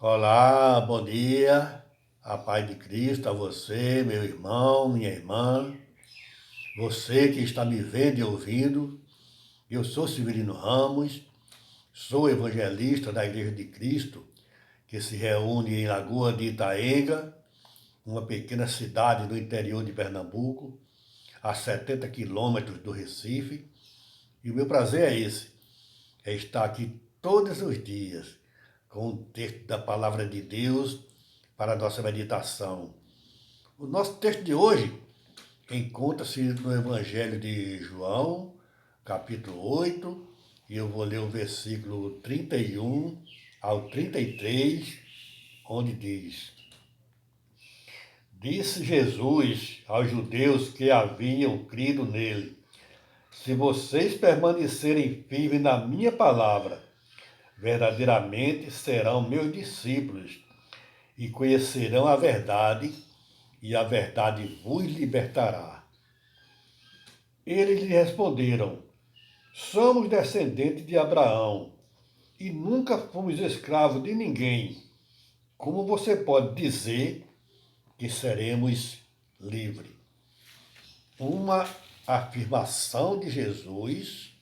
Olá, bom dia. A paz de Cristo a você, meu irmão, minha irmã, você que está me vendo e ouvindo. Eu sou Severino Ramos, sou evangelista da Igreja de Cristo, que se reúne em Lagoa de Itaenga, uma pequena cidade no interior de Pernambuco, a 70 quilômetros do Recife. E o meu prazer é esse, é estar aqui todos os dias com o texto da Palavra de Deus para a nossa meditação. O nosso texto de hoje encontra-se no Evangelho de João, capítulo 8, e eu vou ler o versículo 31 ao 33, onde diz: Disse Jesus aos judeus que haviam crido nele: Se vocês permanecerem firmes na minha palavra, verdadeiramente serão meus discípulos e conhecerão a verdade, e a verdade vos libertará. Eles lhe responderam: Somos descendentes de Abraão e nunca fomos escravos de ninguém. Como você pode dizer que seremos livres? Uma afirmação de Jesus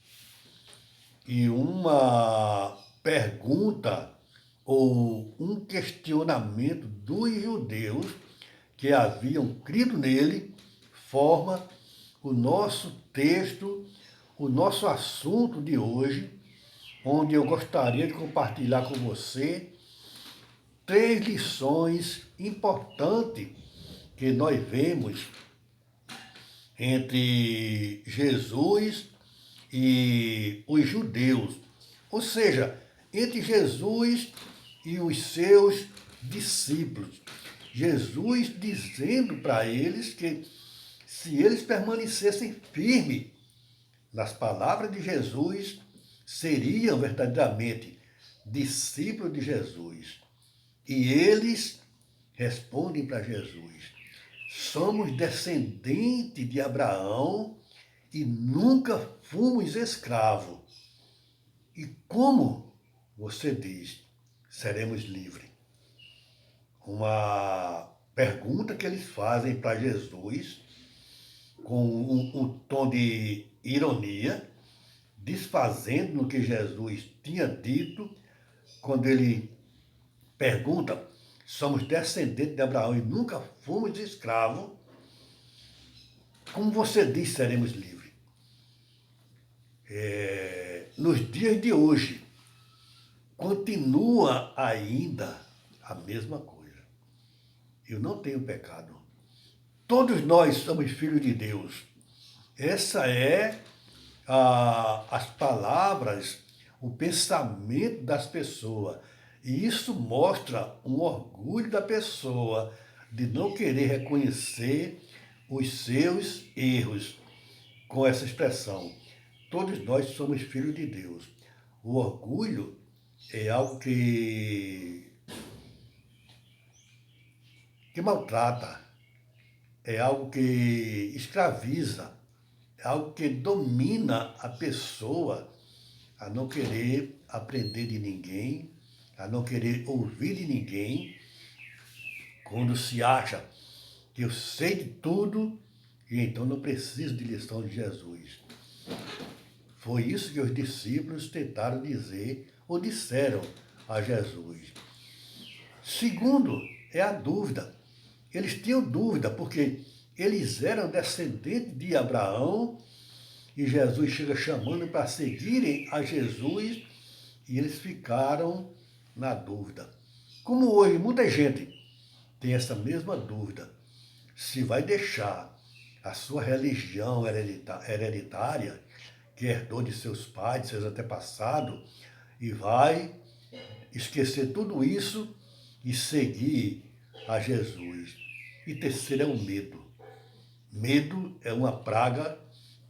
e uma pergunta ou um questionamento dos judeus que haviam crido nele forma o nosso texto, o nosso assunto de hoje, onde eu gostaria de compartilhar com você 3 lições importantes que nós vemos entre Jesus e os judeus, ou seja, entre Jesus e os seus discípulos. Jesus dizendo para eles que se eles permanecessem firmes nas palavras de Jesus, seriam verdadeiramente discípulos de Jesus. E eles respondem para Jesus: somos descendentes de Abraão e nunca fomos escravos. E como você diz, seremos livres? Uma pergunta que eles fazem para Jesus com um tom de ironia, desfazendo no que Jesus tinha dito quando ele pergunta: somos descendentes de Abraão e nunca fomos escravos. Como você diz, seremos livres? Nos dias de hoje, continua ainda a mesma coisa. Eu não tenho pecado. Todos nós somos filhos de Deus. Essa é as palavras, o pensamento das pessoas. E isso mostra um orgulho da pessoa de não querer reconhecer os seus erros com essa expressão. Todos nós somos filhos de Deus. O orgulho é algo que maltrata, é algo que escraviza, é algo que domina a pessoa a não querer aprender de ninguém, a não querer ouvir de ninguém, quando se acha que eu sei de tudo e então não preciso de lição de Jesus. Foi isso que os discípulos tentaram dizer ou disseram a Jesus. Segundo, é a dúvida. Eles tinham dúvida porque eles eram descendentes de Abraão e Jesus chega chamando para seguirem a Jesus e eles ficaram na dúvida. Como hoje muita gente tem essa mesma dúvida, se vai deixar a sua religião hereditária, que herdou de seus pais, de seus antepassados, e vai esquecer tudo isso e seguir a Jesus. E terceiro é o medo. Medo é uma praga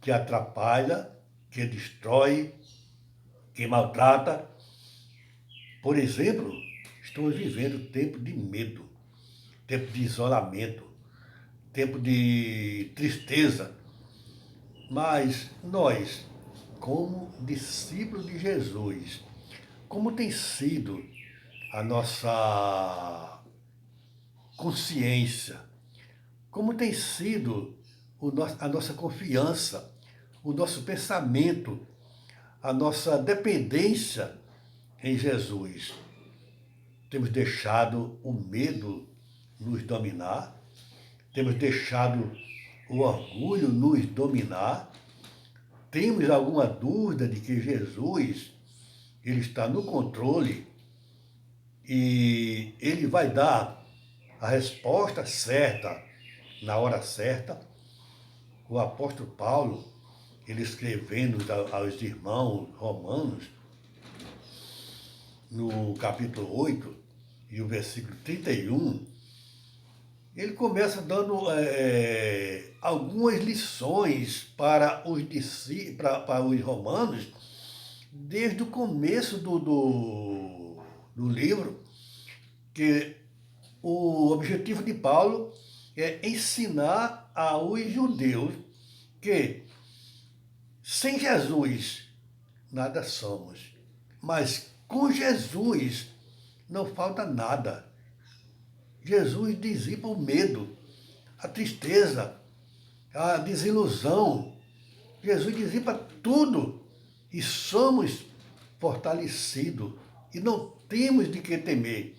que atrapalha, que destrói, que maltrata. Por exemplo, estamos vivendo tempo de medo, tempo de isolamento, tempo de tristeza. Mas nós, como discípulos de Jesus, como tem sido a nossa consciência, como tem sido a nossa confiança, o nosso pensamento, a nossa dependência em Jesus. Temos deixado o medo nos dominar, temos deixado o orgulho nos dominar, temos alguma dúvida de que Jesus ele está no controle e ele vai dar a resposta certa na hora certa. O apóstolo Paulo, ele escrevendo aos irmãos romanos, no capítulo 8 e o versículo 31, ele começa dando algumas lições para os romanos, desde o começo do livro, que o objetivo de Paulo é ensinar aos judeus que sem Jesus nada somos, mas com Jesus não falta nada. Jesus dissipa o medo, a tristeza, a desilusão. Jesus dissipa tudo e somos fortalecidos e não temos de que temer.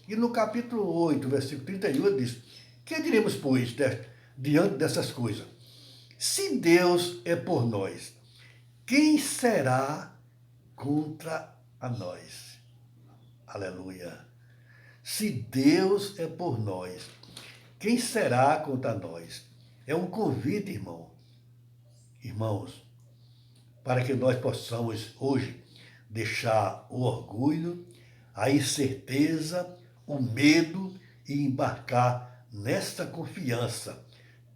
E no capítulo 8, versículo 31, ele diz: que diremos, pois, diante dessas coisas? Se Deus é por nós, quem será contra a nós? Aleluia! Se Deus é por nós, quem será contra nós? É um convite, irmãos, para que nós possamos hoje deixar o orgulho, a incerteza, o medo e embarcar nesta confiança.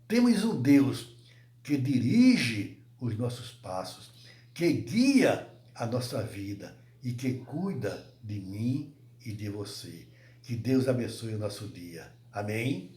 Temos um Deus que dirige os nossos passos, que guia a nossa vida e que cuida de mim e de você. Que Deus abençoe o nosso dia. Amém?